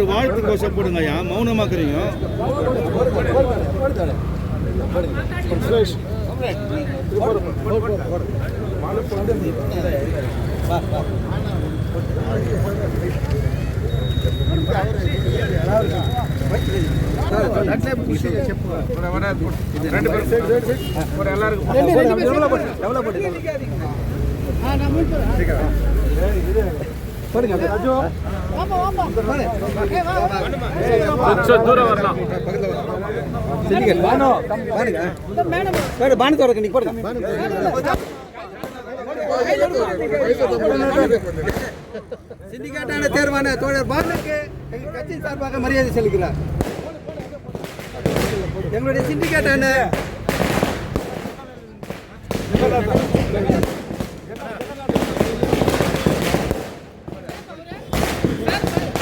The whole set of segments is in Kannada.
வாழ்த்து கோஷம் போடுங்க ஐயா, மௌனமாக்குறீங்க. దూరం வரலாம். சிண்டிகேட்டான தேர்வான தோழர் பாலனுக்கு எங்கள் கட்சியின் சார்பாக மரியாதை செலுத்துகிறார். எங்களுடைய சிண்டிகேட்டான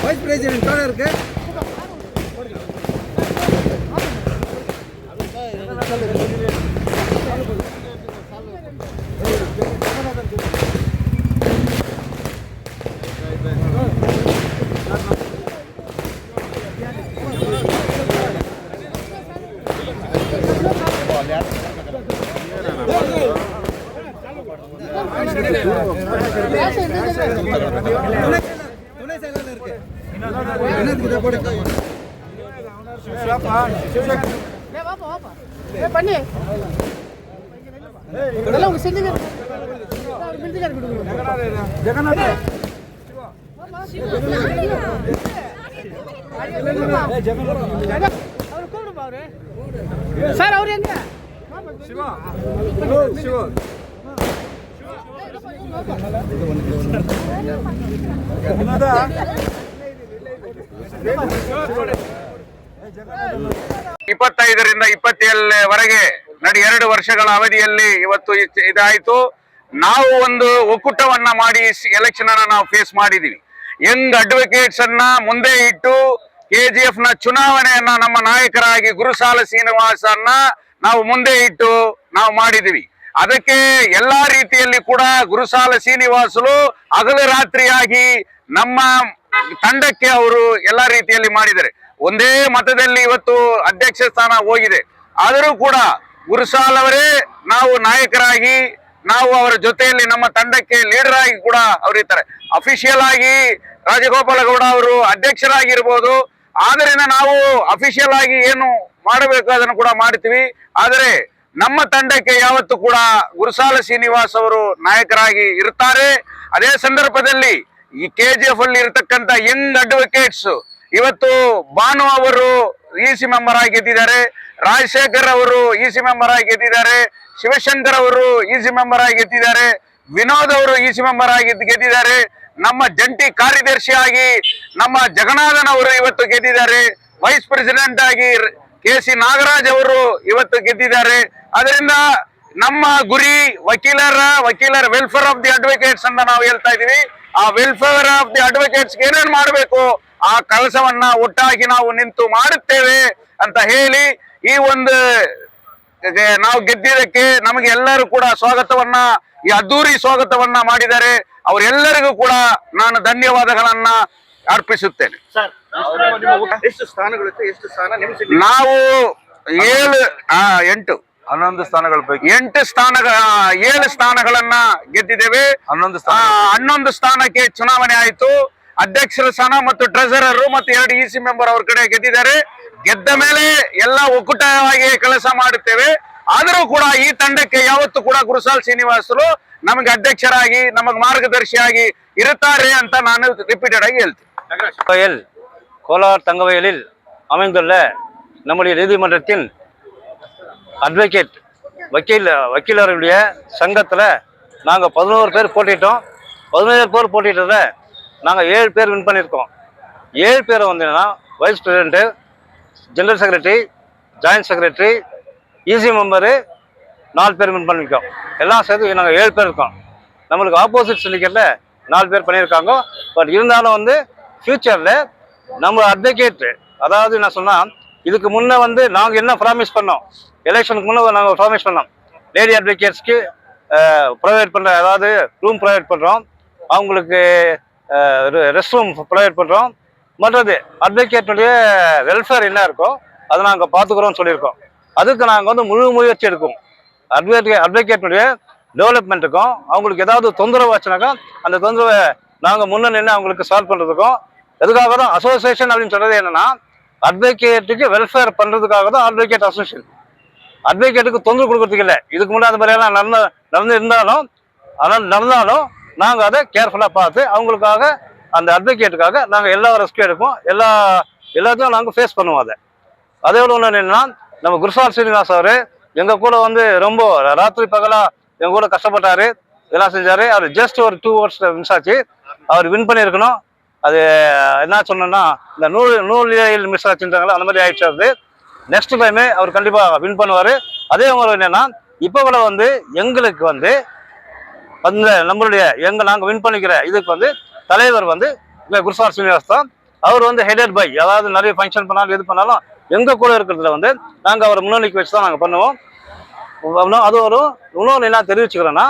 வைஸ் பிரசிடென்ட் தோழருக்கு துணை செயலாளருக்கு சார் அவர் எங்க ಇಪ್ಪತ್ತೈದರಿಂದ 27ವರೆಗೆ 2 ವರ್ಷಗಳ ಅವಧಿಯಲ್ಲಿ ಇವತ್ತು ಇದಾಯಿತು. ನಾವು ಒಂದು ಒಕ್ಕೂಟವನ್ನ ಮಾಡಿ ಎಲೆಕ್ಷನ್ ಅನ್ನ ನಾವು ಫೇಸ್ ಮಾಡಿದೀವಿ. ಯಂಗ್ ಅಡ್ವೊಕೇಟ್ಸ್ ಅನ್ನ ಮುಂದೆ ಇಟ್ಟು ಕೆಜಿಎಫ್ ನ ಚುನಾವಣೆಯನ್ನ ನಮ್ಮ ನಾಯಕರಾಗಿ ಗುರುಸಾಲ ಶ್ರೀನಿವಾಸನ್ನ ನಾವು ಮುಂದೆ ಇಟ್ಟು ನಾವು ಮಾಡಿದೀವಿ. ಅದಕ್ಕೆ ಎಲ್ಲಾ ರೀತಿಯಲ್ಲಿ ಕೂಡ ಗುರುಸಾಲ ಶ್ರೀನಿವಾಸರು ಹಗಲು ರಾತ್ರಿಯಾಗಿ ನಮ್ಮ ತಂಡಕ್ಕೆ ಅವರು ಎಲ್ಲಾ ರೀತಿಯಲ್ಲಿ ಮಾಡಿದ್ದಾರೆ. ಒಂದೇ ಮತದಲ್ಲಿ ಇವತ್ತು ಅಧ್ಯಕ್ಷ ಸ್ಥಾನ ಹೋಗಿದೆ. ಆದರೂ ಕೂಡ ಗುರುಸಾಲ್ ಅವರೇ ನಾವು ನಾಯಕರಾಗಿ ನಾವು ಅವರ ಜೊತೆಯಲ್ಲಿ ನಮ್ಮ ತಂಡಕ್ಕೆ ಲೀಡರ್ ಆಗಿ ಕೂಡ ಅವರು ಇರ್ತಾರೆ. ಅಫಿಷಿಯಲ್ ಆಗಿ ರಾಜಗೋಪಾಲ ಗೌಡ ಅವರು ಅಧ್ಯಕ್ಷರಾಗಿರ್ಬೋದು, ಆದ್ದರಿಂದ ನಾವು ಅಫಿಷಿಯಲ್ ಆಗಿ ಏನು ಮಾಡಬೇಕು ಅದನ್ನು ಕೂಡ ಮಾಡ್ತೀವಿ. ಆದರೆ ನಮ್ಮ ತಂಡಕ್ಕೆ ಯಾವತ್ತು ಕೂಡ ಗುರುಸಾಲ ಶ್ರೀನಿವಾಸ್ ಅವರು ನಾಯಕರಾಗಿ ಇರ್ತಾರೆ. ಅದೇ ಸಂದರ್ಭದಲ್ಲಿ ಈ ಕೆಜಿಎಫ್ ಅಲ್ಲಿ ಇರತಕ್ಕಂತ ಯಂಗ್ ಅಡ್ವೊಕೇಟ್ಸ್ ಇವತ್ತು ಭಾನು ಅವರು ಇಸಿ ಮೆಂಬರ್ ಆಗಿ ಗೆದ್ದಿದ್ದಾರೆ, ರಾಜಶೇಖರ್ ಅವರು ಇಸಿ ಮೆಂಬರ್ ಆಗಿ ಗೆದ್ದಿದ್ದಾರೆ, ಶಿವಶಂಕರ್ ಅವರು ಇಸಿ ಮೆಂಬರ್ ಆಗಿ ಗೆದ್ದಿದ್ದಾರೆ, ವಿನೋದ್ ಅವರು ಇಸಿ ಮೆಂಬರ್ ಆಗಿ ಗೆದ್ದಿದ್ದಾರೆ, ನಮ್ಮ ಜಂಟಿ ಕಾರ್ಯದರ್ಶಿಯಾಗಿ ನಮ್ಮ ಜಗನ್ನಾಥನ್ ಅವರು ಇವತ್ತು ಗೆದ್ದಿದ್ದಾರೆ, ವೈಸ್ ಪ್ರೆಸಿಡೆಂಟ್ ಆಗಿ ಕೆ.ಸಿ. ನಾಗರಾಜ್ ಅವರು ಇವತ್ತು ಗೆದ್ದಿದ್ದಾರೆ. ಅದರಿಂದ ನಮ್ಮ ಗುರಿ ವಕೀಲರ ವೆಲ್ಫೇರ್ ಆಫ್ ದಿ ಅಡ್ವೊಕೇಟ್ಸ್ ಅಂತ ನಾವು ಹೇಳ್ತಾ ಇದೀವಿ. ಆ ವೆಲ್ಫೇರ್ ಆಫ್ ದಿ ಅಡ್ವೊಕೇಟ್ಸ್ ಏನೇನು ಮಾಡಬೇಕು ಆ ಕೆಲಸವನ್ನ ಒಟ್ಟಾಗಿ ನಾವು ನಿಂತು ಮಾಡುತ್ತೇವೆ ಅಂತ ಹೇಳಿ ಈ ಒಂದು ನಾವು ಗೆದ್ದಿದ್ದಕ್ಕೆ ನಮಗೆ ಎಲ್ಲರೂ ಕೂಡ ಸ್ವಾಗತವನ್ನ ಈ ಅದ್ದೂರಿ ಸ್ವಾಗತವನ್ನ ಮಾಡಿದ್ದಾರೆ. ಅವರೆಲ್ಲರಿಗೂ ಕೂಡ ನಾನು ಧನ್ಯವಾದಗಳನ್ನ ಅರ್ಪಿಸುತ್ತೇನೆ. ನಾವು 11 ಸ್ಥಾನಗಳ ಪೈಕಿ 7 ಸ್ಥಾನಗಳನ್ನ ಗೆದ್ದಿದ್ದೇವೆ. 11 ಸ್ಥಾನಕ್ಕೆ ಚುನಾವಣೆ ಆಯಿತು. ಅಧ್ಯಕ್ಷರ ಸ್ಥಾನ ಮತ್ತು ಟ್ರೆಸರರ್ ಮತ್ತು 2 ಇಸಿ ಮೆಂಬರ್ ಅವ್ರ ಕಡೆ ಗೆದ್ದಿದ್ದಾರೆ. ಗೆದ್ದ ಮೇಲೆ ಎಲ್ಲ ಒಕ್ಕೂಟವಾಗಿ ಕೆಲಸ ಮಾಡುತ್ತೇವೆ. ಆದರೂ ಕೂಡ ಈ ತಂಡಕ್ಕೆ ಯಾವತ್ತು ಕೂಡ ಗುರುಸಾಲ್ ಶ್ರೀನಿವಾಸರು ನಮಗೆ ಅಧ್ಯಕ್ಷರಾಗಿ ನಮಗೆ ಮಾರ್ಗದರ್ಶಿಯಾಗಿ ಇರುತ್ತಾರೆ ಅಂತ ನಾನು ರಿಪೀಟೆಡ್ ಆಗಿ ಹೇಳ್ತೀನಿ. கோலார் தங்கவயலில் அமைந்துள்ள நம்முடைய நீதிமன்றத்தின் அட்வொகேட் வக்கீலருடைய சங்கத்தில் நாங்கள் 11 பேர் போட்டிட்டோம். 17 பேர் போட்டிட்டதில் நாங்கள் 7 பேர் வின் பண்ணியிருக்கோம். 7 பேரை வந்தீங்கன்னா vice president, general secretary, joint secretary, EC member 4 பேர் வின் பண்ணியிருக்கோம். எல்லாம் சேர்த்து நாங்கள் 7 பேர் இருக்கோம். நம்மளுக்கு ஆப்போசிட் சிண்டிகேட்டில் 4 பேர் பண்ணியிருக்காங்க. பட் இருந்தாலும் வந்து ஃப்யூச்சரில் நம்ம அட்வொகேட்டு, அதாவது நான் சொன்னால் இதுக்கு முன்னே வந்து நாங்கள் என்ன ப்ராமிஸ் பண்ணோம், எலெக்ஷனுக்கு முன்னே நாங்கள் ப்ராமிஸ் பண்ணோம் லேடி அட்வொகேட்ஸ்க்கு ப்ரொவைட் பண்ணுற, அதாவது ரூம் ப்ரொவைட் பண்ணுறோம், அவங்களுக்கு ரெஸ்ட் ரூம் ப்ரொவைட் பண்ணுறோம், மற்றது அட்வொகேட்டுடைய வெல்ஃபேர் என்ன இருக்கோ அதை நாங்கள் பார்த்துக்குறோம்னு சொல்லியிருக்கோம். அதுக்கு நாங்கள் வந்து முழு முயற்சி எடுக்கும். அட்வொகேட்டுடைய டெவலப்மெண்ட்டுக்கும் அவங்களுக்கு ஏதாவது தொந்தரவு ஆச்சுனாக்கா அந்த தொந்தரவை நாங்கள் முன்ன நின்று அவங்களுக்கு சால்வ் பண்ணுறதுக்கும் எதுக்காக தான் அசோசியேஷன் அப்படின்னு சொல்றது என்னன்னா அட்வொகேட்டுக்கு வெல்ஃபேர் பண்ணுறதுக்காக தான் அட்வொகேட் அசோசியேஷன். அட்வொகேட்டுக்கு தொந்தரவு கொடுக்கறதுக்கு இல்லை. இதுக்கு முன்னாடி அந்த மாதிரியெல்லாம் நடந்தாலும் நாங்கள் அதை கேர்ஃபுல்லாக பார்த்து அவங்களுக்காக அந்த அட்வொகேட்டுக்காக நாங்கள் எல்லா ரெஸ்கியூ எடுப்போம். எல்லாத்தையும் நாங்கள் ஃபேஸ் பண்ணுவோம். அதோட ஒன்று என்னன்னா நம்ம குருசால் ஸ்ரீனிவாஸ் அவர் எங்கள் கூட வந்து ரொம்ப ராத்திரி பகலாக எங்கள் கூட கஷ்டப்பட்டாரு, இதெல்லாம் செஞ்சார். அவர் ஜஸ்ட் ஒரு 2 hours மிஸ் ஆச்சு. அவர் வின் பண்ணியிருக்கணும். அது என்ன சொன்னோன்னா இந்த நூல் மிஸ் ஆச்சுன்றாங்களா அந்த மாதிரி ஆயிடுச்சு. அது நெக்ஸ்ட் டைமே அவர் கண்டிப்பாக வின் பண்ணுவார். அதே மாதிரி என்னன்னா இப்போ கூட வந்து எங்களுக்கு வந்து அந்த நம்மளுடைய நாங்கள் வின் பண்ணிக்கிற இதுக்கு வந்து தலைவர் வந்து குருசால் ஸ்ரீனிவாஸ் தான். அவர் வந்து ஹெடட் பை, அதாவது நிறைய ஃபங்க்ஷன் பண்ணாலும் எது பண்ணாலும் எங்கள் கூட இருக்கிறதுல வந்து நாங்கள் அவரை முன்னணிக்கு வச்சு தான் நாங்கள் பண்ணுவோம். அது ஒரு இன்னொன்று என்ன தெரிவிச்சுக்கிறோன்னா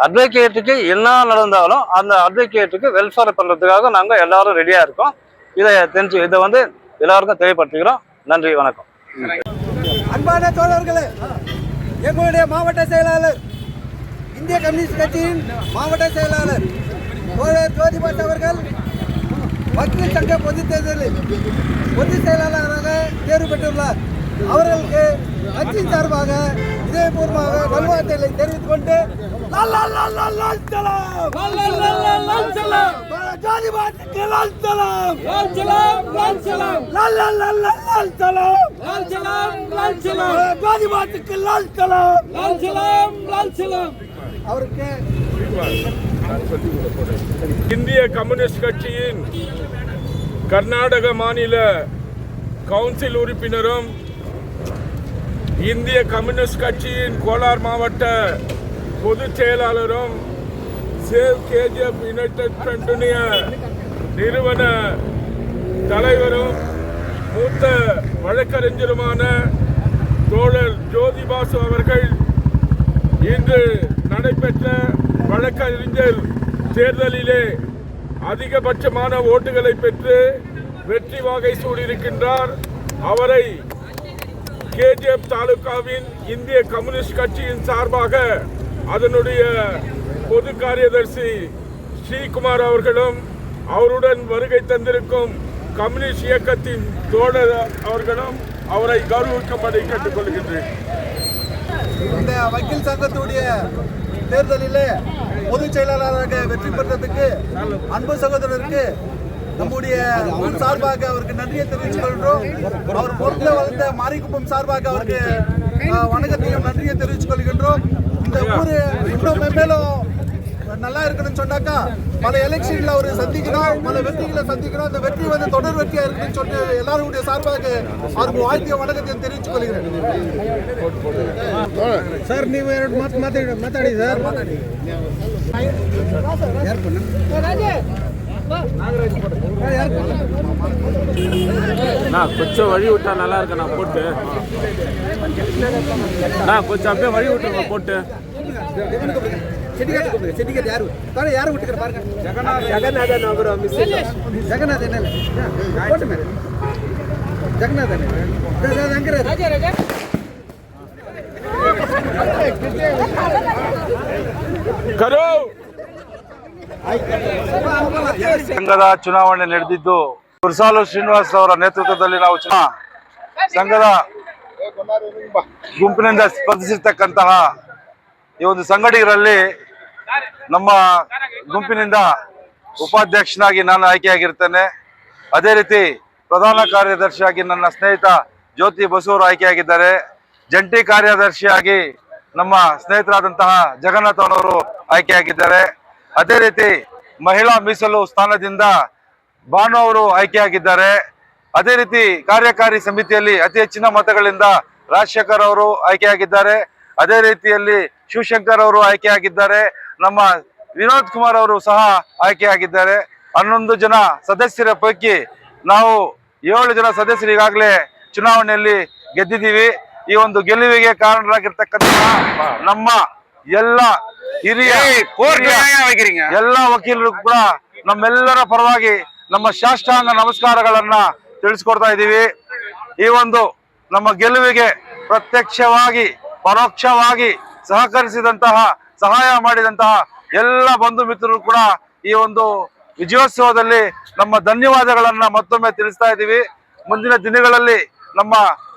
அட்வொகேட்டுக்கு என்ன நடந்தாலும் அந்த அட்வொகேட்டுக்கு வெல்ஃபேர் பண்ணுறதுக்காக நாங்கள் எல்லாரும் ரெடியாக இருக்கோம். இதை வந்து எல்லாருக்கும் தெரியப்படுத்திக்கிறோம். நன்றி, வணக்கம். அன்பான தோழர்களே, எங்களுடைய மாவட்ட செயலாளர், இந்திய கம்யூனிஸ்ட் கட்சியின் மாவட்ட செயலாளர் தோழர் ஜோதிபாஸ் அவர்கள் வக்கீல் சங்க பொதுத் தேர்தலில் பொதுச் செயலாளராக தேர்வு பெற்றுள்ளார். அவர்களுக்கு கட்சியின் சார்பாக இதயபூர்வமாக நல்வாழ்த்துக்களை தெரிவித்துக் கொண்டு அவருக்கு இந்திய கம்யூனிஸ்ட் கட்சியின் கர்நாடக மாநில கவுன்சில் உறுப்பினரும் இந்திய கம்யூனிஸ்ட் கட்சியின் கோலார் மாவட்ட பொதுச் செயலாளரும் சேவ் கேஜிஎஃப் யுனைடெட் ஃப்ரண்டுடைய நிறுவன தலைவரும் மூத்த வழக்கறிஞருமான தோழர் ஜோதிபாசு அவர்கள் இன்று நடைபெற்ற வழக்கறிஞர் தேர்தலிலே அதிகபட்சமான ஓட்டுகளை பெற்று வெற்றி வாகை சூடியிருக்கின்றார். அவரை கேஜிஎஃப் தாலுகாவின் இந்திய கம்யூனிஸ்ட் கட்சியின் சார்பாக அதனுடைய பொது காரியதர்சி ஸ்ரீகுமார் அவர்களும் அவருடன் வருகை தந்திருக்கும் கம்யூனிஸ்ட் இயக்கத்தின் தோழர் அவர்களும் அவரை கௌரவிக்கும்படி கேட்டுக்கொள்கின்றேன். இந்த வக்கீல் சங்கத்துடைய தேர்தலிலே பொதுச் செயலாளராக வெற்றி பெற்றதுக்கு அன்பு சகோதரருக்கு நம்முடைய சார்பாக அவருக்கு நன்றியை தெரிவித்துக் கொள்கிறோம். அவர் பொறுப்பில் வளர்ந்த மாரிக்குப்பம் சார்பாக அவருக்கு வணக்கத்தையும் நன்றியை தெரிவித்துக் கொள்கின்றோம். இந்த ஊர் இன்னும் மேலும் நல்லா இருக்கணும்னு சொன்னாக்கா பல எலெக்ஷன்ல அவர் சந்திக்கிறோம், பல வெற்றிகளை சந்திக்கிறோம். அந்த வெற்றி வந்து தொடர் வெற்றியா இருக்குன்னு சொல்லிட்டு எல்லாருடைய சார்பாக அவருக்கு வாழ்க்கைய வணக்கத்தையும் தெரிவித்துக் கொள்கிறேன். சார் நீ மாத்தாடி சார் நான் கொஞ்சம் வழி விட்டா நல்லா இருக்கு. நான் போட்டு கொஞ்சம் அப்படியே வழி விட்டுருங்க போட்டு. செடிக்கட்டு யாரும் விட்டுக்கிற பாருங்க. ஜெகநாதன் அப்புறம் ஜெகநாதன் போட்டு மேல ஜெகநாதன் ಸಂಘದ ಚುನಾವಣೆ ನಡೆದಿದ್ದು ಕುರ್ಸಾಲು ಶ್ರೀನಿವಾಸ್ ಅವರ ನೇತೃತ್ವದಲ್ಲಿ ನಾವು ಸಂಘದ ಗುಂಪಿನಿಂದ ಸ್ಪರ್ಧಿಸಿರ್ತಕ್ಕಂತಹ ಈ ಒಂದು ಸಂಘಟಕರಲ್ಲಿ ನಮ್ಮ ಗುಂಪಿನಿಂದ ಉಪಾಧ್ಯಕ್ಷನಾಗಿ ನಾನು ಆಯ್ಕೆಯಾಗಿರ್ತೇನೆ. ಅದೇ ರೀತಿ ಪ್ರಧಾನ ಕಾರ್ಯದರ್ಶಿಯಾಗಿ ನನ್ನ ಸ್ನೇಹಿತ ಜ್ಯೋತಿ ಬಸೂರು ಆಯ್ಕೆಯಾಗಿದ್ದಾರೆ. ಜಂಟಿ ಕಾರ್ಯದರ್ಶಿಯಾಗಿ ನಮ್ಮ ಸ್ನೇಹಿತರಾದಂತಹ ಜಗನ್ನಾಥ್ ಅವರು ಆಯ್ಕೆಯಾಗಿದ್ದಾರೆ. ಅದೇ ರೀತಿ ಮಹಿಳಾ ಮೀಸಲು ಸ್ಥಾನದಿಂದ ಭಾನು ಅವರು ಆಯ್ಕೆಯಾಗಿದ್ದಾರೆ. ಅದೇ ರೀತಿ ಕಾರ್ಯಕಾರಿ ಸಮಿತಿಯಲ್ಲಿ ಅತಿ ಹೆಚ್ಚಿನ ಮತಗಳಿಂದ ರಾಜಶೇಖರ್ ಅವರು ಆಯ್ಕೆಯಾಗಿದ್ದಾರೆ. ಅದೇ ರೀತಿಯಲ್ಲಿ ಶಿವಶಂಕರ್ ಅವರು ಆಯ್ಕೆಯಾಗಿದ್ದಾರೆ. ನಮ್ಮ ವಿನೋದ್ ಕುಮಾರ್ ಅವರು ಸಹ ಆಯ್ಕೆಯಾಗಿದ್ದಾರೆ. 11 ಜನ ಸದಸ್ಯರ ಪೈಕಿ ನಾವು 7 ಜನ ಸದಸ್ಯರು ಈಗಾಗಲೇ ಚುನಾವಣೆಯಲ್ಲಿ ಗೆದ್ದಿದ್ದೀವಿ. ಈ ಒಂದು ಗೆಲುವಿಗೆ ಕಾರಣರಾಗಿರ್ತಕ್ಕಂತಹ ನಮ್ಮ ಎಲ್ಲ ಹಿರಿಯ ಎಲ್ಲ ವಕೀಲರು ಕೂಡ ನಮ್ಮೆಲ್ಲರ ಪರವಾಗಿ ನಮ್ಮ ಸಾಷ್ಟಾಂಗ ನಮಸ್ಕಾರಗಳನ್ನ ತಿಳಿಸ್ಕೊಡ್ತಾ ಇದ್ದೀವಿ. ಈ ಒಂದು ನಮ್ಮ ಗೆಲುವಿಗೆ ಪ್ರತ್ಯಕ್ಷವಾಗಿ ಪರೋಕ್ಷವಾಗಿ ಸಹಕರಿಸಿದಂತಹ ಸಹಾಯ ಮಾಡಿದಂತಹ ಎಲ್ಲ ಬಂಧು ಮಿತ್ರರು ಕೂಡ ಈ ಒಂದು ವಿಜಯೋತ್ಸವದಲ್ಲಿ ನಮ್ಮ ಧನ್ಯವಾದಗಳನ್ನ ಮತ್ತೊಮ್ಮೆ ತಿಳಿಸ್ತಾ ಇದ್ದೀವಿ. ಮುಂದಿನ ದಿನಗಳಲ್ಲಿ ನಮ್ಮ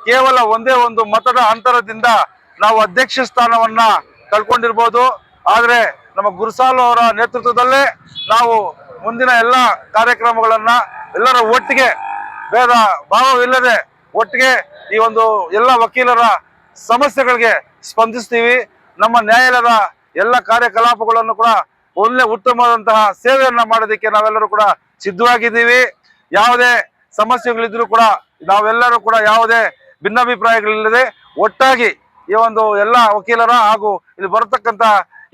ಕೇವಲ ಒಂದೇ ಒಂದು ಮತದ ಅಂತರದಿಂದ ನಾವು ಅಧ್ಯಕ್ಷ ಸ್ಥಾನವನ್ನ ಕಳ್ಕೊಂಡಿರ್ಬೋದು. ಆದ್ರೆ ನಮ್ಮ ಗುರುಸಾಲು ಅವರ ನೇತೃತ್ವದಲ್ಲೇ ನಾವು ಮುಂದಿನ ಎಲ್ಲ ಕಾರ್ಯಕ್ರಮಗಳನ್ನ ಎಲ್ಲರ ಒಟ್ಟಿಗೆ ಭೇದ ಭಾವವಿಲ್ಲದೆ ಒಟ್ಟಿಗೆ ಈ ಒಂದು ಎಲ್ಲ ವಕೀಲರ ಸಮಸ್ಯೆಗಳಿಗೆ ಸ್ಪಂದಿಸ್ತೀವಿ. ನಮ್ಮ ನ್ಯಾಯಾಲಯದ ಎಲ್ಲ ಕಾರ್ಯಕಲಾಪಗಳನ್ನು ಕೂಡ ಒಳ್ಳೆ ಉತ್ತಮವಾದಂತಹ ಸೇವೆಯನ್ನ ಮಾಡೋದಕ್ಕೆ ನಾವೆಲ್ಲರೂ ಕೂಡ ಸಿದ್ಧವಾಗಿದ್ದೀವಿ. ಯಾವುದೇ ಸಮಸ್ಯೆಗಳಿದ್ರು ಕೂಡ ನಾವೆಲ್ಲರೂ ಕೂಡ ಯಾವುದೇ ಭಿನ್ನಾಭಿಪ್ರಾಯಗಳಿಲ್ಲದೆ ಒಟ್ಟಾಗಿ ಈ ಒಂದು ಎಲ್ಲ ವಕೀಲರ ಹಾಗೂ ಇಲ್ಲಿ ಬರತಕ್ಕಂತ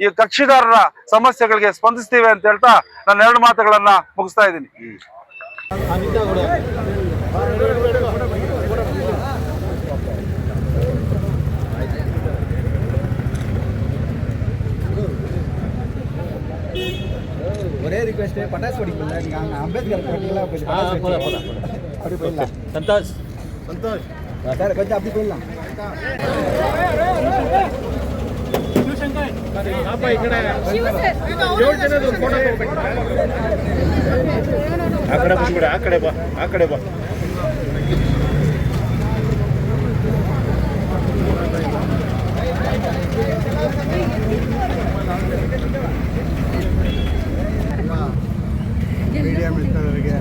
ಈ ಕಕ್ಷಿದಾರರ ಸಮಸ್ಯೆಗಳಿಗೆ ಸ್ಪಂದಿಸ್ತೀವಿ ಅಂತ ಹೇಳ್ತಾ ನಾನು 2 ಮಾತುಗಳನ್ನ ಮುಗಿಸ್ತಾ ಇದ್ದೀನಿ. ஒரே ரிக்வெஸ்ட் பட்டாசு வெடிக்கல நீங்க அங்க அம்பேத்கர் அப்படி போயிடலாம். ಸಂತೋಷ್ சார் கொஞ்சம் அப்படி போயிடலாம். ಆ ಕಡೆ ಬಾ ಮೀಡಿಯಾ ಮಿತ್ರರಿಗೆ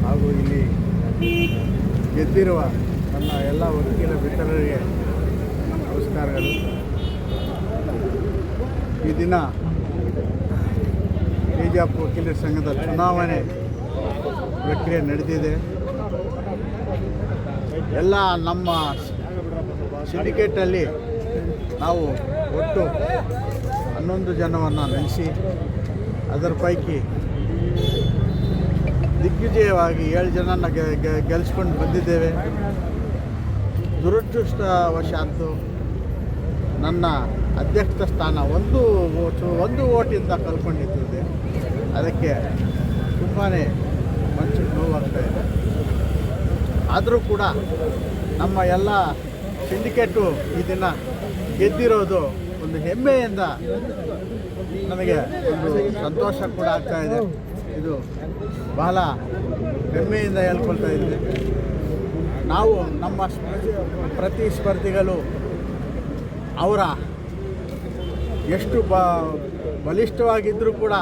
ಹಾಗೂ ಇಲ್ಲಿ ಗೆದ್ದಿರುವ ನನ್ನ ಎಲ್ಲ ವಕೀಲ ಮಿತ್ರರಿಗೆ ನಮಸ್ಕಾರಗಳು. ಈ ದಿನ ಕೆಜಿಎಫ್ ವಕೀಲರ ಸಂಘದ ಚುನಾವಣೆ ಪ್ರಕ್ರಿಯೆ ನಡೆದಿದೆ. ಎಲ್ಲ ನಮ್ಮ ಸಿಂಡಿಕೇಟಲ್ಲಿ ನಾವು ಒಟ್ಟು 11 ಜನವನ್ನು ನೆಲೆಸಿ ಅದರ ಪೈಕಿ ದಿಗ್ವಿಜಯವಾಗಿ 7 ಜನನ ಗೆಲ್ಲಿಸ್ಕೊಂಡು ಬಂದಿದ್ದೇವೆ. ದುರದೃಷ್ಟವಶಾತ್ತು ನನ್ನ ಅಧ್ಯಕ್ಷ ಸ್ಥಾನ ಒಂದು ಓಟಿಂದ ಕಳ್ಕೊಂಡಿದ್ದೇವೆ. ಅದಕ್ಕೆ ತುಂಬಾ ಮನಸ್ಸಿಗೆ ನೋವಾಗ್ತಾ ಇದೆ. ಆದರೂ ಕೂಡ ನಮ್ಮ ಎಲ್ಲ ಸಿಂಡಿಕೇಟು ಈ ದಿನ ಗೆದ್ದಿರೋದು ಒಂದು ಹೆಮ್ಮೆಯಿಂದ ನನಗೆ ಒಂದು ಸಂತೋಷ ಕೂಡ ಆಗ್ತಾ ಇದೆ. ಇದು ಬಹಳ ಹೆಮ್ಮೆಯಿಂದ ಹೇಳ್ಕೊಳ್ತಾ ಇದ್ದೆ. ನಾವು ನಮ್ಮ ಪ್ರತಿಸ್ಪರ್ಧಿಗಳು ಅವರ ಎಷ್ಟು ಬಲಿಷ್ಠವಾಗಿದ್ದರೂ ಕೂಡ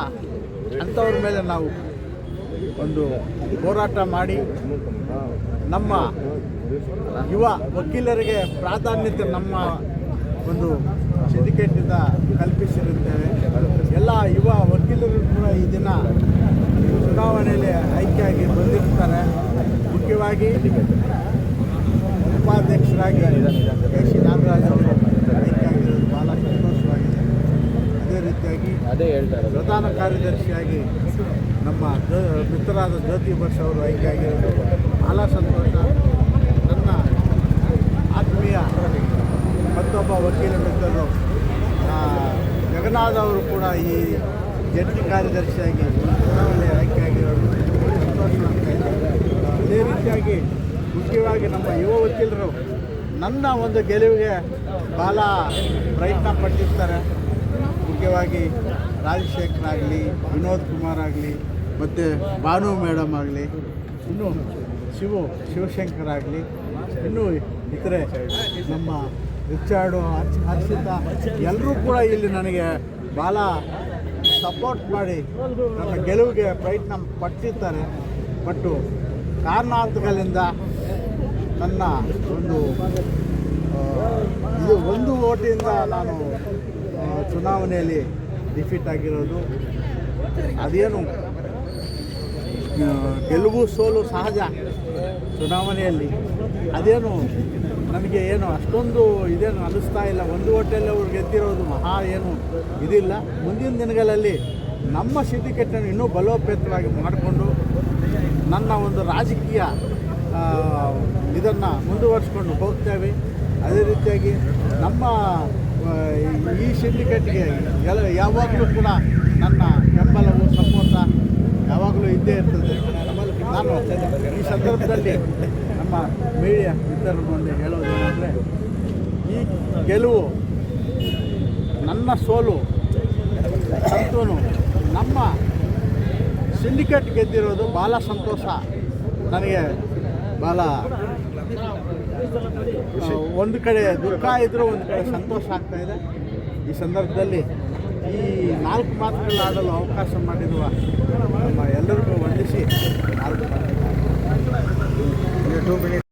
ಅಂಥವ್ರ ಮೇಲೆ ನಾವು ಒಂದು ಹೋರಾಟ ಮಾಡಿ ನಮ್ಮ ಯುವ ವಕೀಲರಿಗೆ ಪ್ರಾಧಾನ್ಯತೆ ನಮ್ಮ ಒಂದು ಸಿಂಡಿಕೇಟಿಂದ ಕಲ್ಪಿಸಿರುತ್ತೇವೆ. ಎಲ್ಲ ಯುವ ವಕೀಲರು ಕೂಡ ಈ ದಿನ ಚುನಾವಣೆಯಲ್ಲಿ ಆಯ್ಕೆಯಾಗಿ ಬಂದಿರ್ತಾರೆ. ಮುಖ್ಯವಾಗಿ ಉಪಾಧ್ಯಕ್ಷರಾಗಿ ಕೆ.ಸಿ. ನಾಗರಾಜ್ ಅವರು ಆಯ್ಕೆಯಾಗಿರೋದು ಭಾಳ ಸಂತೋಷವಾಗಿದೆ. ಅದೇ ರೀತಿಯಾಗಿ ಪ್ರಧಾನ ಕಾರ್ಯದರ್ಶಿಯಾಗಿ ನಮ್ಮ ಮಿತ್ರರಾದ ಜ್ಯೋತಿ ಬಸ್ ಅವರು ಆಯ್ಕೆಯಾಗಿರೋದು ಭಾಳ ಸಂತೋಷ. ನನ್ನ ಆತ್ಮೀಯ ಮತ್ತೊಬ್ಬ ವಕೀಲ ಮಿತ್ರರು ಜಗನ್ನಾಥ್ ಅವರು ಕೂಡ ಈ ಜಂಟಿ ಕಾರ್ಯದರ್ಶಿಯಾಗಿ ಚುನಾವಣೆ ಆಯ್ಕೆಯಾಗಿರೋದು ಸಂತೋಷವಾಗ್ತಾಯಿದೆ. ಅದೇ ರೀತಿಯಾಗಿ ಮುಖ್ಯವಾಗಿ ನಮ್ಮ ಯುವ ವಕೀಲರು ನನ್ನ ಒಂದು ಗೆಲುವಿಗೆ ಭಾಳ ಪ್ರಯತ್ನ ಪಟ್ಟಿರ್ತಾರೆ. ಮುಖ್ಯವಾಗಿ ರಾಜಶೇಖರ್ ಆಗಲಿ, ವಿನೋದ್ ಕುಮಾರ್ ಆಗಲಿ, ಮತ್ತು ಭಾನು ಮೇಡಮ್ ಆಗಲಿ, ಇನ್ನು ಶಿವಶಂಕರ್ ಆಗಲಿ, ಇನ್ನೂ ಇತರೆ ನಮ್ಮ ರಿಚಾರ್ಡು, ಹರ್ಷಿತಾ ಎಲ್ಲರೂ ಕೂಡ ಇಲ್ಲಿ ನನಗೆ ಭಾಳ ಸಪೋರ್ಟ್ ಮಾಡಿ ನನ್ನ ಗೆಲುವಿಗೆ ಪ್ರಯತ್ನ ಪಟ್ಟಿರ್ತಾರೆ. ಬಟ್ಟು ಕಾರಣಾಂತರಗಳಿಂದ ನನ್ನ ಒಂದು ಓಟಿಂದ ನಾನು ಚುನಾವಣೆಯಲ್ಲಿ ಡಿಫೀಟ್ ಆಗಿರೋದು. ಅದೇನು ಗೆಲುವು ಸೋಲು ಸಹಜ ಚುನಾವಣೆಯಲ್ಲಿ. ಅದೇನು ನನಗೆ ಏನು ಅಷ್ಟೊಂದು ಇದೇನು ಅನ್ನಿಸ್ತಾ ಇಲ್ಲ. ಒಂದು ಓಟಲ್ಲಿ ಅವ್ರು ಗೆದ್ದಿರೋದು ಮಹಾ ಏನು ಇದಿಲ್ಲ. ಮುಂದಿನ ದಿನಗಳಲ್ಲಿ ನಮ್ಮ ಸಿಂಡಿಕೇಟನ್ನು ಇನ್ನೂ ಬಲೋಪೇತವಾಗಿ ಮಾಡಿಕೊಂಡು ನನ್ನ ಒಂದು ರಾಜಕೀಯ ಇದನ್ನು ಮುಂದುವರಿಸ್ಕೊಂಡು ಹೋಗ್ತೇವೆ. ಅದೇ ರೀತಿಯಾಗಿ ನಮ್ಮ ಈ ಸಿಂಡಿಕೇಟ್ಗೆ ಯಾವಾಗಲೂ ಕೂಡ ನನ್ನ ಬೆಂಬಲವು ಸಪೋರ್ಟ ಯಾವಾಗಲೂ ಇದ್ದೇ ಇರ್ತದೆ. ನಾನು ಈ ಸಂದರ್ಭದಲ್ಲಿ ನಮ್ಮ ಮೀಡಿಯಾ ಮಿತ್ರರ ಮುಂದೆ ಹೇಳೋದೇನೆಂದರೆ, ಈ ಗೆಲುವು, ನನ್ನ ಸೋಲು, ಸಂತೋನು, ನಮ್ಮ ಸಿಂಡಿಕೇಟ್ ಗೆದ್ದಿರೋದು ಭಾಳ ಸಂತೋಷ. ನನಗೆ ಭಾಳ ಒಂದು ಕಡೆ ದುಃಖ ಇದ್ದರೂ ಒಂದು ಕಡೆ ಸಂತೋಷ ಆಗ್ತಾಯಿದೆ. ಈ ಸಂದರ್ಭದಲ್ಲಿ ಈ 4 ಮಾತುಗಳಾಡಲು ಅವಕಾಶ ಮಾಡಿರುವ ನಮ್ಮ ಎಲ್ಲರಿಗೂ ವಂದಿಸಿ 4 ಮಾತು